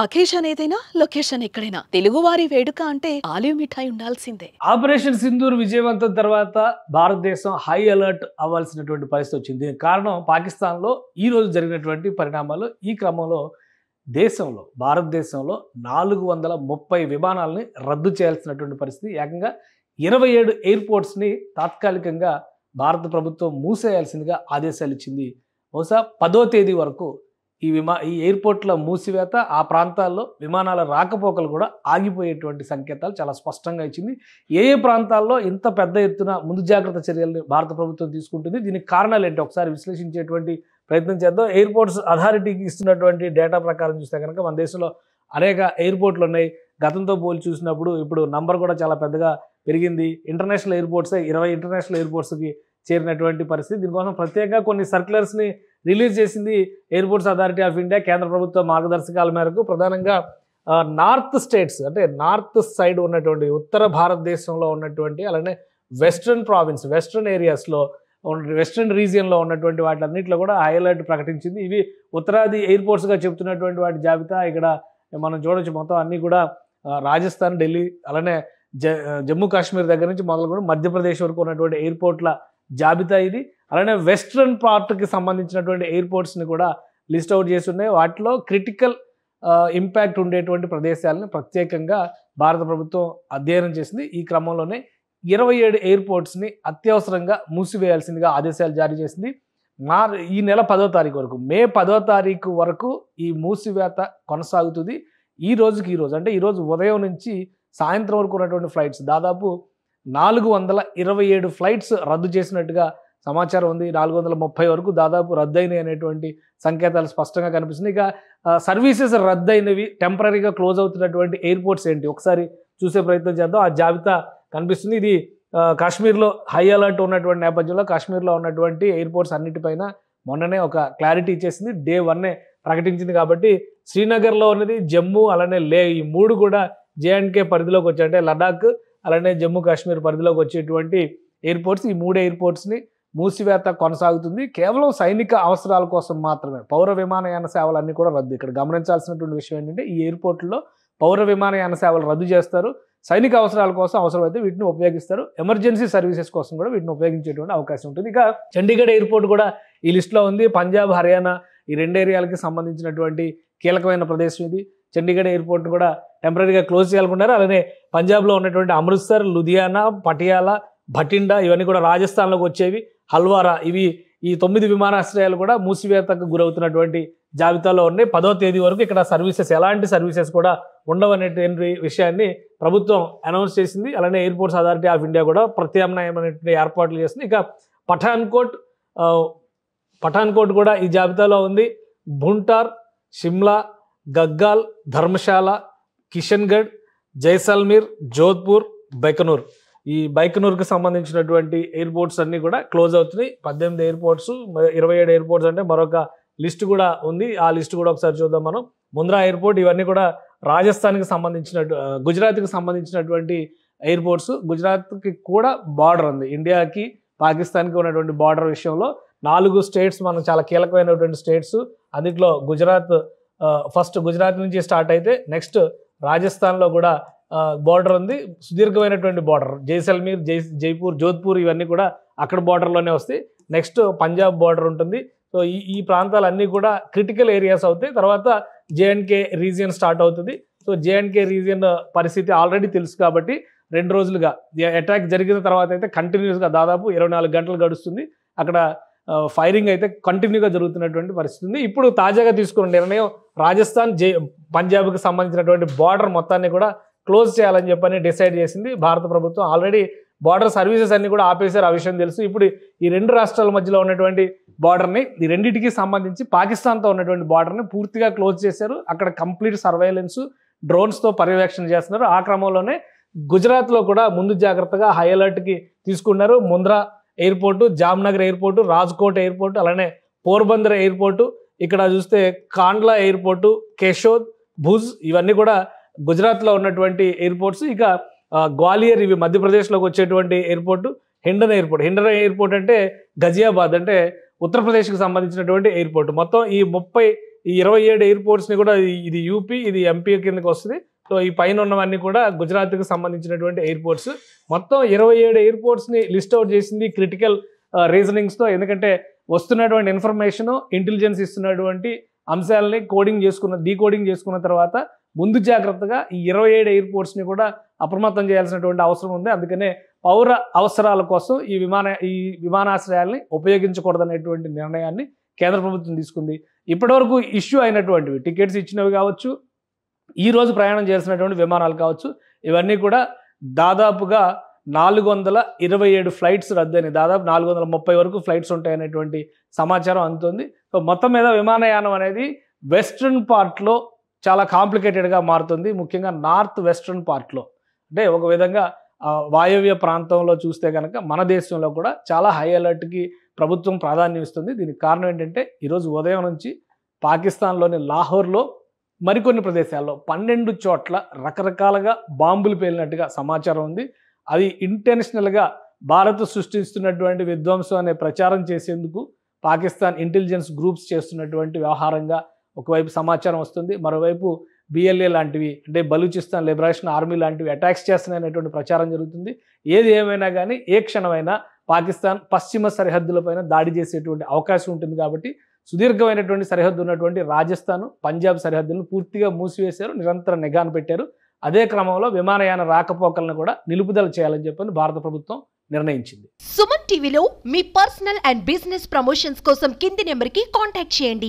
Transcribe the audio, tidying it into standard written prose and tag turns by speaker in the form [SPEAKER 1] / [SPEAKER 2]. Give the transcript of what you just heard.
[SPEAKER 1] Occasion ఏదైనా location ఎక్కడైనా తెలుగువారి వేడుక అంటే ఆలివ్ మిఠాయి ఉండాల్సిందే.
[SPEAKER 2] ఆపరేషన్ సింధూర్ విజయవంతం తర్వాత భారతదేశం హై అలర్ట్ అవ్వాల్సినటువంటి పరిస్థితి వచ్చింది. దీనికి కారణం పాకిస్తాన్లో ఈ రోజు జరిగినటువంటి పరిణామాలు. ఈ క్రమంలో భారతదేశంలో 430 విమానాలని రద్దు చేయాల్సినటువంటి పరిస్థితి. ఏకంగా 27 ఎయిర్పోర్ట్స్ని తాత్కాలికంగా భారత ప్రభుత్వం మూసేయాల్సిందిగా ఆదేశాలు ఇచ్చింది. బహుశా 10వ తేదీ వరకు ఈ ఎయిర్పోర్ట్ల మూసివేత, ఆ ప్రాంతాల్లో విమానాల రాకపోకలు కూడా ఆగిపోయేటువంటి సంకేతాలు చాలా స్పష్టంగా ఇచ్చింది. ఏ ప్రాంతాల్లో ఇంత పెద్ద ఎత్తున ముందు జాగ్రత్త చర్యలను భారత ప్రభుత్వం తీసుకుంటుంది, దీనికి కారణాలు ఏంటి ఒకసారి విశ్లేషించేటువంటి ప్రయత్నం చేద్దాం. ఎయిర్పోర్ట్స్ అథారిటీకి ఇస్తున్నటువంటి డేటా ప్రకారం చూస్తే కనుక మన దేశంలో అనేక ఎయిర్పోర్ట్లు ఉన్నాయి. గతంతో పోల్చి చూసినప్పుడు ఇప్పుడు నంబర్ కూడా చాలా పెద్దగా పెరిగింది. ఇంటర్నేషనల్ ఎయిర్పోర్ట్సే 20 ఇంటర్నేషనల్ ఎయిర్పోర్ట్స్కి చేరినటువంటి పరిస్థితి. దీనికోసం ప్రత్యేకంగా కొన్ని సర్క్యులర్స్ని రిలీజ్ చేసింది ఎయిర్పోర్ట్స్ అథారిటీ ఆఫ్ ఇండియా. కేంద్ర ప్రభుత్వ మార్గదర్శకాల మేరకు ప్రధానంగా నార్త్ స్టేట్స్ అంటే నార్త్ సైడ్ ఉన్నటువంటి ఉత్తర భారతదేశంలో ఉన్నటువంటి, అలానే వెస్ట్రన్ ప్రావిన్స్, వెస్ట్రన్ ఏరియాస్లో, వెస్ట్రన్ రీజియన్లో ఉన్నటువంటి వాటిలన్నింటిలో కూడా హై అలర్ట్ ప్రకటించింది. ఇవి ఉత్తరాది ఎయిర్పోర్ట్స్గా చెబుతున్నటువంటి వాటి జాబితా ఇక్కడ మనం చూడొచ్చు. మొత్తం అన్నీ కూడా రాజస్థాన్, ఢిల్లీ, అలానే జమ్మూ కాశ్మీర్ దగ్గర నుంచి మొదలుకొని మధ్యప్రదేశ్ వరకు ఉన్నటువంటి ఎయిర్పోర్ట్ల జాబితా ఇది. అలానే వెస్ట్రన్ పార్ట్కి సంబంధించినటువంటి ఎయిర్పోర్ట్స్ని కూడా లిస్ట్ అవుట్ చేసి ఉన్నాయి. వాటిలో క్రిటికల్ ఇంపాక్ట్ ఉండేటువంటి ప్రదేశాలను ప్రత్యేకంగా భారత ప్రభుత్వం అధ్యయనం చేసింది. ఈ క్రమంలోనే 27 ఎయిర్పోర్ట్స్ని అత్యవసరంగా మూసివేయాల్సిందిగా ఆదేశాలు జారీ చేసింది. ఈ నెల 10వ తారీఖు వరకు, మే 10వ తారీఖు వరకు ఈ మూసివేత కొనసాగుతుంది. ఈ రోజు అంటే ఈరోజు ఉదయం నుంచి సాయంత్రం వరకు ఉన్నటువంటి ఫ్లైట్స్ దాదాపు 427 ఫ్లైట్స్ రద్దు చేసినట్టుగా సమాచారం ఉంది. 430 వరకు దాదాపు రద్దయినాయి అనేటువంటి సంకేతాలు స్పష్టంగా కనిపిస్తుంది. ఇక సర్వీసెస్ రద్దయినవి, టెంపరీగా క్లోజ్ అవుతున్నటువంటి ఎయిర్పోర్ట్స్ ఏంటి ఒకసారి చూసే ప్రయత్నం చేద్దాం. ఆ జాబితా కనిపిస్తుంది. ఇది కాశ్మీర్లో హై అలర్ట్ ఉన్నటువంటి నేపథ్యంలో కాశ్మీర్లో ఉన్నటువంటి ఎయిర్పోర్ట్స్ అన్నిటిపైన మొన్ననే ఒక క్లారిటీ ఇచ్చేసింది. డే 1 ప్రకటించింది. కాబట్టి శ్రీనగర్లో ఉన్నది, జమ్మూ, అలానే లే, ఈ 3 కూడా జేఎండ్కే పరిధిలోకి వచ్చాయి. అంటే లడాక్ అలానే జమ్మూ కాశ్మీర్ పరిధిలోకి వచ్చేటువంటి ఎయిర్పోర్ట్స్, ఈ 3 ఎయిర్పోర్ట్స్ని మూసివేత కొనసాగుతుంది. కేవలం సైనిక అవసరాల కోసం మాత్రమే. పౌర విమానయాన సేవలన్నీ కూడా రద్దు. ఇక్కడ గమనించాల్సినటువంటి విషయం ఏంటంటే ఈ ఎయిర్పోర్ట్లో పౌర విమానయాన సేవలు రద్దు చేస్తారు. సైనిక అవసరాల కోసం అవసరమైతే వీటిని ఉపయోగిస్తారు. ఎమర్జెన్సీ సర్వీసెస్ కోసం కూడా వీటిని ఉపయోగించేటువంటి అవకాశం ఉంటుంది. ఇక చండీగఢ్ ఎయిర్పోర్ట్ కూడా ఈ లిస్టులో ఉంది. పంజాబ్, హర్యానా ఈ 2 ఏరియాలకి సంబంధించినటువంటి కీలకమైన ప్రదేశం ఇది. చండీగఢ్ ఎయిర్పోర్ట్ కూడా టెంపరీగా క్లోజ్ చేయాలనుకున్నారు. అలానే పంజాబ్లో ఉన్నటువంటి అమృత్సర్, లుధియానా, పటియాలా, భటిండా ఇవన్నీ కూడా రాజస్థాన్లోకి వచ్చేవి. హల్వారా, ఇవి ఈ 9 విమానాశ్రయాలు కూడా మూసివేతకు గురవుతున్నటువంటి జాబితాలో ఉన్నాయి. 10వ తేదీ వరకు ఇక్కడ సర్వీసెస్, ఎలాంటి సర్వీసెస్ కూడా ఉండవనేటువంటి విషయాన్ని ప్రభుత్వం అనౌన్స్ చేసింది. అలానే ఎయిర్పోర్ట్స్ అథారిటీ ఆఫ్ ఇండియా కూడా ప్రత్యామ్నాయమైనటువంటి ఏర్పాట్లు చేస్తుంది. ఇక పఠాన్కోట్ కూడా ఈ జాబితాలో ఉంది. భుంటార్, షిమ్లా, గగ్గాల్, ధర్మశాల, కిషన్గఢ్, జైసల్మీర్, జోధ్పూర్, బైకనూర్, ఈ బైకనూర్కి సంబంధించినటువంటి ఎయిర్పోర్ట్స్ అన్నీ కూడా క్లోజ్ అవుతున్నాయి. 18 ఎయిర్పోర్ట్స్, 27 ఎయిర్పోర్ట్స్ అంటే మరొక లిస్ట్ కూడా ఉంది. ఆ లిస్ట్ కూడా ఒకసారి చూద్దాం మనం. ముంద్రా ఎయిర్పోర్ట్, ఇవన్నీ కూడా రాజస్థాన్కి గుజరాత్కి సంబంధించినటువంటి ఎయిర్పోర్ట్స్. గుజరాత్కి కూడా బార్డర్ ఉంది. ఇండియాకి పాకిస్తాన్కి ఉన్నటువంటి బార్డర్ విషయంలో 4 స్టేట్స్ మనం చాలా కీలకమైనటువంటి స్టేట్స్. అందులో గుజరాత్ ఫస్ట్, గుజరాత్ నుంచి స్టార్ట్ అయితే నెక్స్ట్ రాజస్థాన్లో కూడా బార్డర్ ఉంది. సుదీర్ఘమైనటువంటి బార్డర్. జైసల్మీర్, జైపూర్, జోధ్పూర్ ఇవన్నీ కూడా అక్కడ బార్డర్లోనే వస్తాయి. నెక్స్ట్ పంజాబ్ బార్డర్ ఉంటుంది. సో ఈ ప్రాంతాలన్నీ కూడా క్రిటికల్ ఏరియాస్ అవుతాయి. తర్వాత జేఎండ్కే రీజియన్ స్టార్ట్ అవుతుంది. సో జేఎండ్కే రీజియన్ పరిస్థితి ఆల్రెడీ తెలుసు కాబట్టి 2 రోజులుగా అటాక్ జరిగిన తర్వాత అయితే కంటిన్యూస్గా దాదాపు 24 గంటలు గడుస్తుంది. అక్కడ ఫైరింగ్ అయితే కంటిన్యూగా జరుగుతున్నటువంటి పరిస్థితి ఉంది. ఇప్పుడు తాజాగా తీసుకున్న నిర్ణయం రాజస్థాన్, పంజాబ్కి సంబంధించినటువంటి బార్డర్ మొత్తాన్ని కూడా క్లోజ్ చేయాలని చెప్పని డిసైడ్ చేసింది భారత ప్రభుత్వం. ఆల్రెడీ బార్డర్ సర్వీసెస్ అన్ని కూడా ఆపేశారు, ఆ విషయం తెలుసు. ఇప్పుడు ఈ 2 రాష్ట్రాల మధ్యలో ఉన్నటువంటి బార్డర్ని, ఈ రెండింటికి సంబంధించి పాకిస్తాన్తో ఉన్నటువంటి బార్డర్ని పూర్తిగా క్లోజ్ చేశారు. అక్కడ కంప్లీట్ సర్వైలెన్స్, డ్రోన్స్తో పర్యవేక్షణ చేస్తున్నారు. ఆ క్రమంలోనే గుజరాత్లో కూడా ముందు జాగ్రత్తగా హై అలర్ట్కి తీసుకున్నారు. Mundra airport, Jamnagar airport, Rajkot airport, అలానే పోర్బందర్ ఎయిర్పోర్టు, ఇక్కడ చూస్తే కాండ్లా ఎయిర్పోర్టు, కేషోద్, భుజ్ ఇవన్నీ కూడా గుజరాత్లో ఉన్నటువంటి ఎయిర్పోర్ట్స్. ఇక గ్వాలియర్, ఇవి మధ్యప్రదేశ్లోకి వచ్చేటువంటి ఎయిర్పోర్టు. హిండన్ ఎయిర్పోర్ట్ అంటే గజియాబాద్, అంటే ఉత్తరప్రదేశ్కి సంబంధించినటువంటి ఎయిర్పోర్ట్. మొత్తం ఈ 30 ఈ 27 ఎయిర్పోర్ట్స్ని కూడా ఇది యూపీ, ఇది ఎంపీ కిందకి వస్తుంది. సో ఈ పైన ఉన్నవన్నీ కూడా గుజరాత్కి సంబంధించినటువంటి ఎయిర్పోర్ట్స్. మొత్తం 27 ఎయిర్పోర్ట్స్ని లిస్ట్ అవుట్ చేసింది క్రిటికల్ రీజనింగ్స్తో. ఎందుకంటే వస్తున్నటువంటి ఇన్ఫర్మేషన్, ఇంటెలిజెన్స్ ఇస్తున్నటువంటి అంశాలని డీకోడింగ్ చేసుకున్న తర్వాత ముందు జాగ్రత్తగా ఈ 27 ఎయిర్పోర్ట్స్ని కూడా అప్రమత్తం చేయాల్సినటువంటి అవసరం ఉంది. అందుకనే పౌర అవసరాల కోసం ఈ విమానాశ్రయాల్ని ఉపయోగించకూడదనేటువంటి నిర్ణయాన్ని కేంద్ర ప్రభుత్వం తీసుకుంది. ఇప్పటివరకు ఇష్యూ అయినటువంటివి, టికెట్స్ ఇచ్చినవి కావచ్చు, ఈ రోజు ప్రయాణం చేసినటువంటి విమానాలు కావచ్చు, ఇవన్నీ కూడా దాదాపుగా 427 ఫ్లైట్స్ రద్దయినాయి. దాదాపు 430 వరకు ఫ్లైట్స్ ఉంటాయనేటువంటి సమాచారం అందుతుంది. సో మొత్తం మీద విమానయానం అనేది వెస్ట్రన్ పార్ట్లో చాలా కాంప్లికేటెడ్గా మారుతుంది. ముఖ్యంగా నార్త్ వెస్ట్రన్ పార్ట్లో, అంటే ఒక విధంగా వాయవ్య ప్రాంతంలో చూస్తే కనుక మన దేశంలో కూడా చాలా హై అలర్ట్కి ప్రభుత్వం ప్రాధాన్యం ఇస్తుంది. దీనికి కారణం ఏంటంటే ఈరోజు ఉదయం నుంచి పాకిస్తాన్లోని లాహోర్లో మరికొన్ని ప్రదేశాల్లో 12 చోట్ల రకరకాలుగా బాంబులు పేలినట్టుగా సమాచారం ఉంది. అది ఇంటెన్షనల్గా భారత్ సృష్టిస్తున్నటువంటి విధ్వంసం అనే ప్రచారం చేసేందుకు పాకిస్తాన్ ఇంటెలిజెన్స్ గ్రూప్స్ చేస్తున్నటువంటి వ్యవహారంగా ఒకవైపు సమాచారం వస్తుంది. మరోవైపు బిఎల్ఏ లాంటివి, అంటే బలూచిస్తాన్ లిబరేషన్ ఆర్మీ లాంటివి అటాక్స్ చేస్తున్నాయనేటువంటి ప్రచారం జరుగుతుంది. ఏది ఏమైనా కానీ ఏ క్షణమైనా పాకిస్తాన్ పశ్చిమ సరిహద్దులపైన దాడి చేసేటువంటి అవకాశం ఉంటుంది. కాబట్టి సుదీర్ఘమైనటువంటి సరిహద్దు ఉన్నటువంటి రాజస్థాన్, పంజాబ్ సరిహద్దులను పూర్తిగా మూసివేశారు, నిరంతర నిఘాను పెట్టారు. అదే క్రమంలో విమానయాన రాకపోకలను కూడా నిలుపుదల చేయాలని చెప్పని భారత ప్రభుత్వం నిర్ణయించింది.
[SPEAKER 3] సుమన్ టీవీలో మీ పర్సనల్ అండ్ బిజినెస్ ప్రమోషన్స్ కోసం కింది నెంబర్కి కాంటాక్ట్ చేయండి.